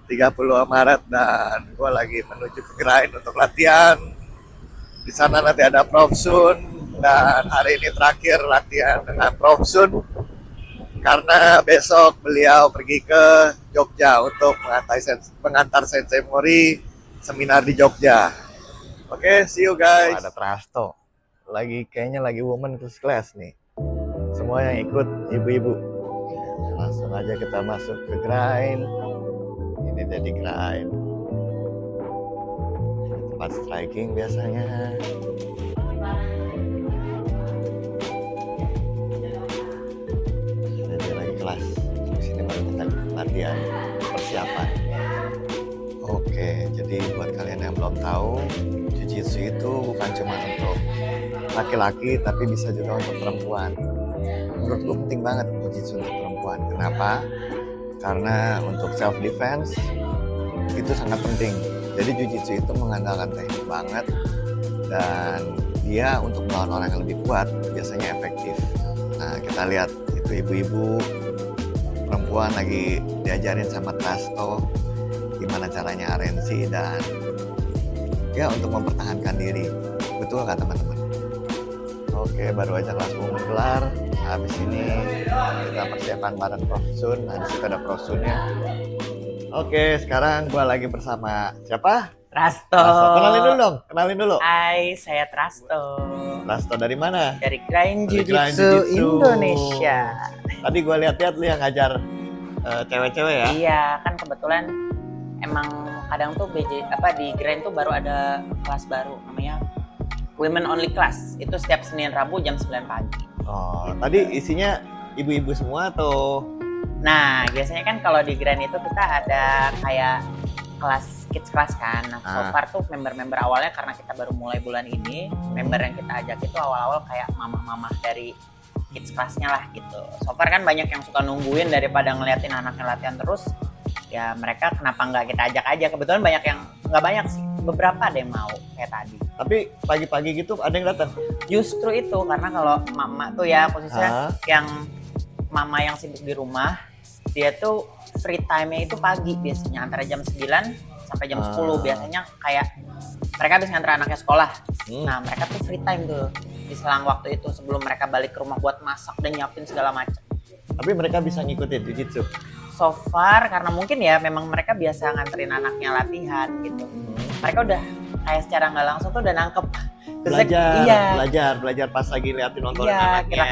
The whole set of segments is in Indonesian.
30 Maret dan gue lagi menuju ke Grind untuk latihan. Di sana nanti ada Prof Sun dan hari ini terakhir latihan dengan Prof Sun karena besok beliau pergi ke Jogja untuk mengantar Sensei Mori seminar di Jogja. Oke, see you guys. Ada Trasto. Kayaknya lagi woman class nih. Semua yang ikut ibu-ibu. Langsung aja kita masuk ke Grind. Ini jadi Grind. Tempat striking biasanya. Jadi lagi kelas. Di sini baru kita latihan persiapan. Oke, jadi buat kalian yang belum tahu, Jiu-Jitsu itu bukan cuma untuk laki-laki, tapi bisa juga untuk perempuan. Menurut gue penting banget Jiu-Jitsu untuk perempuan. Kenapa? Karena untuk self defense itu sangat penting. Jadi Jiu-Jitsu itu mengandalkan teknik banget, dan dia untuk melawan orang yang lebih kuat biasanya efektif. Nah, kita lihat itu ibu-ibu perempuan lagi diajarin sama Trasto gimana caranya RNC dan ya untuk mempertahankan diri. Betul nggak teman-teman? Oke, baru aja kelas umum kelar. Habis ini kita persiapan bareng Prof Sun. Nah, disitu ada Prof Sunnya. Oke, sekarang gua lagi bersama siapa? Trasto. Kenalin dulu dong, kenalin dulu. Hai, saya Trasto. Trasto dari mana? Dari Grind Dari Grind Jiu-Jitsu Jiu-Jitsu Indonesia. Tadi gua lihat-lihat lu yang ngajar cewek-cewek ya? Iya, kan kebetulan emang kadang tuh di Grind tuh baru ada kelas baru namanya Women Only Class. Itu setiap Senin Rabu jam 9 pagi. Oh, tadi isinya ibu-ibu semua atau? Nah, biasanya kan kalau di Grind itu kita ada kayak kelas kids class kan. Nah, so far tuh member-member awalnya karena kita baru mulai bulan ini, member yang kita ajak itu awal-awal kayak mamah-mamah dari kids classnya lah gitu. So far kan banyak yang suka nungguin daripada ngeliatin anaknya latihan terus. Ya mereka kenapa nggak kita ajak aja. Kebetulan banyak yang, nggak banyak sih, beberapa ada yang mau kayak tadi. Tapi pagi-pagi gitu ada yang datang? Justru itu, karena kalau mama tuh ya khususnya yang mama yang sibuk di rumah, dia tuh free time-nya itu pagi biasanya antara jam 9 sampai jam 10 biasanya, kayak mereka habis nganter anaknya sekolah. Nah mereka tuh free time tuh di selang waktu itu sebelum mereka balik ke rumah buat masak dan nyiapin segala macam. Tapi mereka bisa ngikutin Jiu-Jitsu? So far karena mungkin ya memang mereka biasa nganterin anaknya latihan gitu. Mereka udah kayak secara nggak langsung tuh udah nangkep belajar pas lagi liatin nontonin anaknya.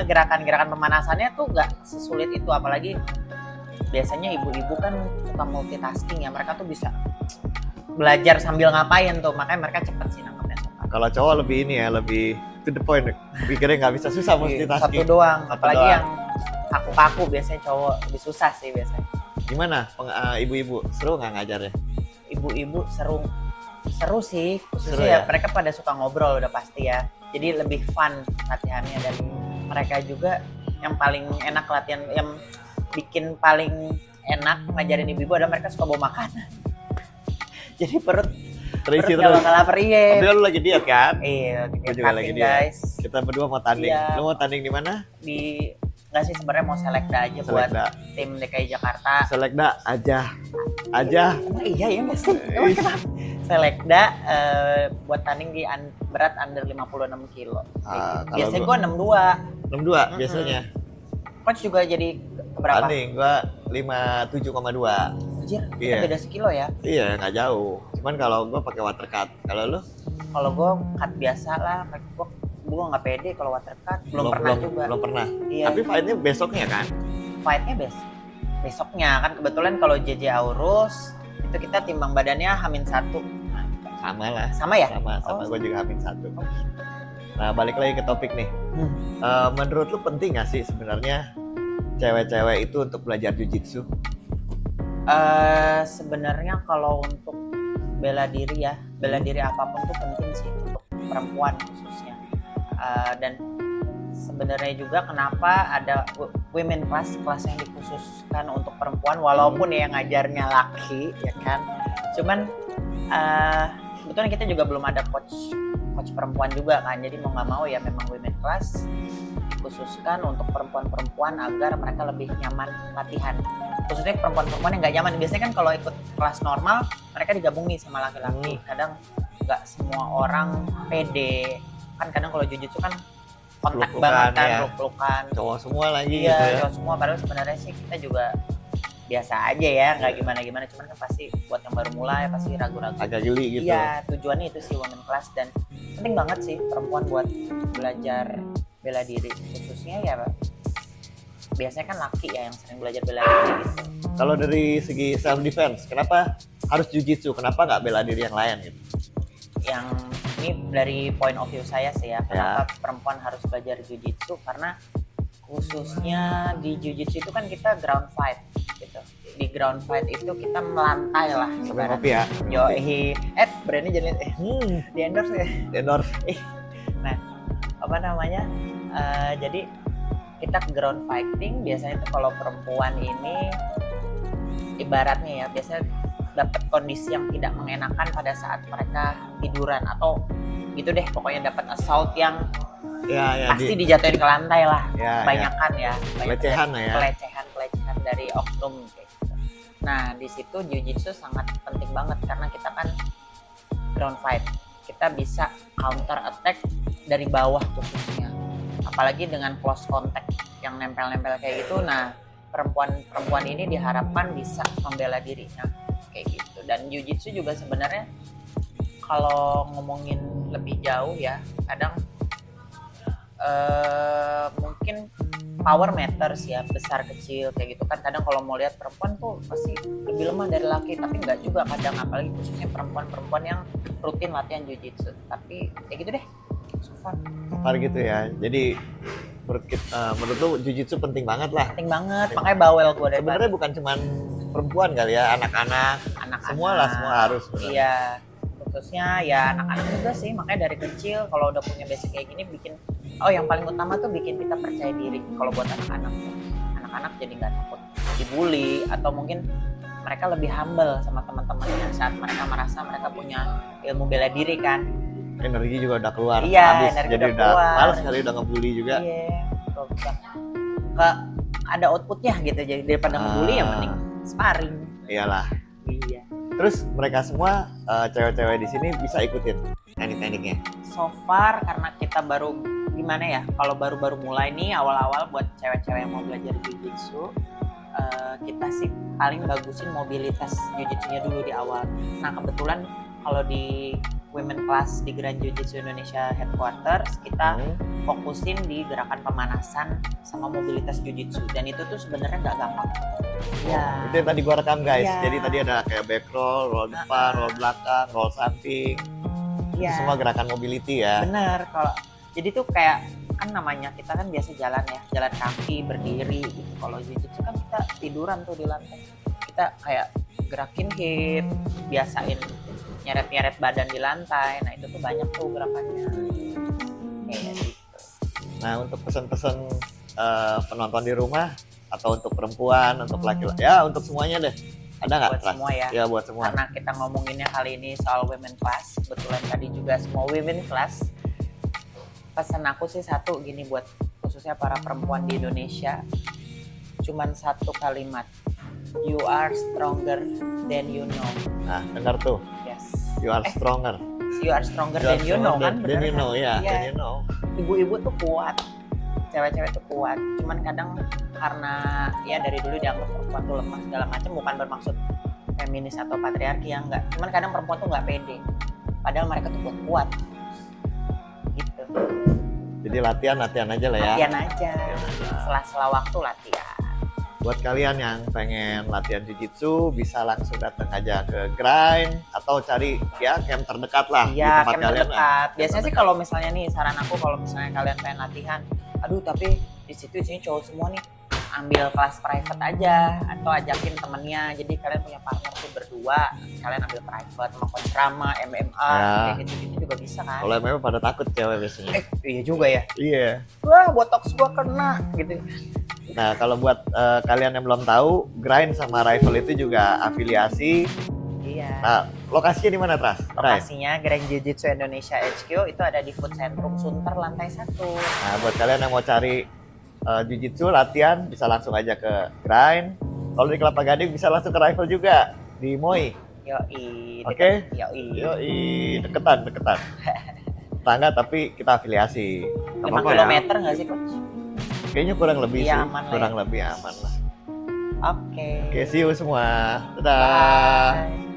Gerakan-gerakan pemanasannya tuh nggak sesulit itu, apalagi biasanya ibu-ibu kan suka multitasking ya, mereka tuh bisa belajar sambil ngapain tuh, makanya mereka cepet sih nangkepnya. Kalau cowok lebih ini ya, lebih to the point, pikirnya nggak bisa, susah multitasking. Satu doang, apalagi yang kaku-kaku biasanya cowok lebih susah sih biasanya. Gimana ibu-ibu, seru nggak ngajarnya? Ibu-ibu seru sih, khususnya seru ya mereka pada suka ngobrol udah pasti ya, jadi lebih fun latihannya. Dan mereka juga yang paling enak latihan, yang bikin paling enak ngajarin ibu-ibu adalah mereka suka bawa makanan. Jadi perut terisi gak bakal lapar. Iya. Tapi lu lagi diet kan? Iya, gue juga lagi diet guys. Kita berdua mau tanding. Iya. Lu mau tanding di mana? Nggak sih, sebenarnya mau selekda aja buat tim DKI Jakarta. Selekda aja. Emang iya ya nggak sih? Emang kenapa? Selekda buat tanding di berat under 56 kilo. Biasanya gue 62. 62 biasanya. Coach juga jadi keberapa? Tanding gue 57,2. Anjir, kita beda sekilo ya? Iya, nggak jauh. Cuman kalau gue pakai water cut. Kalau lu? Kalau gue cut biasa lah. Gue nggak pede kalau water cut. Belum pernah. Iya. Tapi fightnya besoknya kan? Fightnya besoknya kan, kebetulan kalau JJ Aurus itu kita timbang badannya H-1. Nah, sama lah. Sama ya? Sama gue juga H-1. Nah, balik lagi ke topik nih. Menurut lu penting nggak sih sebenarnya cewek-cewek itu untuk belajar Jiu-Jitsu? Sebenarnya kalau untuk bela diri apapun tuh penting sih untuk perempuan khususnya. Dan sebenarnya juga kenapa ada women class yang dikhususkan untuk perempuan, walaupun yang ngajarnya laki ya kan. Cuman sebetulnya kita juga belum ada coach perempuan juga kan, jadi mau nggak mau ya memang women class khususkan untuk perempuan-perempuan agar mereka lebih nyaman latihan. khususnya perempuan-perempuan yang nggak nyaman. Biasanya kan kalau ikut kelas normal mereka digabung nih sama laki-laki, kadang nggak semua orang pede kan, kadang kalau jujitsu kan kontak banget kan, ya. peluk-pelukan, Cowok semua lagi iya gitu ya. cowok semua, padahal sebenarnya sih kita juga biasa aja ya, nggak gimana-gimana, cuman kan pasti buat yang baru mulai pasti ragu-ragu. Agak geli gitu. Iya, tujuannya itu sih women class, dan penting banget sih perempuan buat belajar bela diri, khususnya ya biasanya kan laki ya yang sering belajar bela diri gitu. Kalau dari segi self defense, kenapa harus jujitsu? Kenapa nggak bela diri yang lain gitu? Yang ini dari point of view saya sih ya, kenapa perempuan harus belajar jujitsu, karena khususnya di jujitsu itu kan kita ground fight gitu. Di ground fight itu kita melantai lah Sampai kopi ya. Yoi, brandnya jadi di endorse ya. Endorse. Nah, apa namanya? Jadi kita ground fighting biasanya itu kalau perempuan ini ibaratnya ya biasanya dapat kondisi yang tidak mengenakan pada saat mereka tiduran atau gitu deh, pokoknya dapat assault yang pasti dijatuhin ke lantai lah, kebanyakan ya pelecehan lah ya, pelecehan dari oknum kayak gitu. Nah di situ jujitsu sangat penting banget karena kita kan ground fight, kita bisa counter attack dari bawah khususnya, apalagi dengan close contact yang nempel-nempel kayak gitu. Nah perempuan ini diharapkan bisa membela dirinya kayak gitu. Dan jujitsu juga sebenarnya kalau ngomongin lebih jauh ya, kadang mungkin power matters ya, besar kecil kayak gitu kan. Kadang kalau mau lihat perempuan tuh pasti lebih lemah dari laki, tapi nggak juga kadang, apalagi khususnya perempuan yang rutin latihan jujitsu. Tapi kayak gitu deh, so far gitu ya. Jadi menurut lu jujitsu penting banget lah. Penting banget, makanya bawel gue dari sebenarnya bukan cuman perempuan kali ya, anak-anak semua lah, semua harus bener. Iya, khususnya ya anak-anak juga sih, makanya dari kecil kalau udah punya basic kayak gini bikin, yang paling utama tuh bikin kita percaya diri. Kalau buat anak-anak jadi nggak takut dibully, atau mungkin mereka lebih humble sama teman-temannya saat mereka merasa mereka punya ilmu bela diri kan. Energi juga udah keluar, habis, jadi udah males kali udah ngebully juga. Ada outputnya gitu, jadi daripada ngebully yang mending sparring. Iyalah. Iya. Terus mereka semua cewek-cewek di sini bisa ikutin teknik-tekniknya. So far karena kita baru gimana ya, kalau baru-baru mulai nih awal-awal buat cewek-cewek yang mau belajar jujitsu, kita sih paling bagusin mobilitas jujitsunya dulu di awal. Nah kebetulan kalau di women class di Grand Jiu-Jitsu Indonesia Headquarters kita fokusin di gerakan pemanasan sama mobilitas jujitsu, dan itu tuh sebenarnya nggak gampang. Ya. Itu yang tadi gua rekam guys. Jadi tadi ada kayak back roll, roll depan, roll belakang, roll samping. Itu semua gerakan mobility ya. Bener, kalau jadi tuh kayak kan namanya kita kan biasa jalan ya, jalan kaki, berdiri gitu. Kalau jujitsu kan kita tiduran tuh di lantai. Kita kayak gerakin hip, biasain nyeret-nyeret badan di lantai. Nah itu tuh banyak tuh gerakannya kayak gitu. Nah untuk pesan-pesan penonton di rumah atau untuk perempuan, untuk laki-laki, ya untuk semuanya deh, ada nggak? Buat semua ya? Ya buat semua. Karena kita ngomonginnya kali ini soal women class, kebetulan tadi juga semua women class. Pesan aku sih satu gini buat khususnya para perempuan di Indonesia, cuman satu kalimat, you are stronger than you know. Nah dengar tuh. You are stronger. You are stronger than you know kan? Than you know ya. Yeah. Than you know. Ibu-ibu tuh kuat, cewek-cewek tuh kuat. Cuman kadang karena ya dari dulu dianggap perempuan tuh lemah segala macam, bukan bermaksud feminis atau patriarki yang enggak. Cuman kadang perempuan tuh nggak pede. Padahal mereka tuh kuat. Gitu. Jadi latihan aja lah ya. Latihan aja. Sela-sela waktu latihan. Buat kalian yang pengen latihan jujitsu bisa langsung datang aja ke Grind atau cari ya camp terdekat lah di tempat camp kalian. Terdekat. Biasanya sih kalau misalnya nih saran aku kalau misalnya kalian pengen latihan, aduh tapi di situ isinya cowok semua nih, ambil kelas private aja atau ajakin temennya. Jadi kalian punya partner tuh berdua, kalian ambil private sama coach Rama, MMA, kayak gitu-gitu juga bisa kan. Kalau MMA pada takut cewek biasanya. Iya juga ya. Iya. Wah, botox gua kena gitu. Nah, kalau buat kalian yang belum tahu, Grind sama Rival itu juga afiliasi. Iya. Nah, lokasinya di mana, Tras? Lokasinya Grand Jiu-Jitsu Indonesia HQ itu ada di Food Centrum Sunter lantai 1. Nah, buat kalian yang mau cari Jiu-Jitsu latihan bisa langsung aja ke Grind. Kalau di Kelapa Gading bisa langsung ke Rifle juga di Moi. Yoi. Oke. Yoi. Yoi, deketan. Tangga tapi kita afiliasi. Nggak 5 apa-apa ya. kilometer nggak sih, Coach? Kayaknya kurang lebih Iya, sih. aman lah Kurang ya. lebih aman lah. Oke. Oke, see you semua. Dadah. Bye.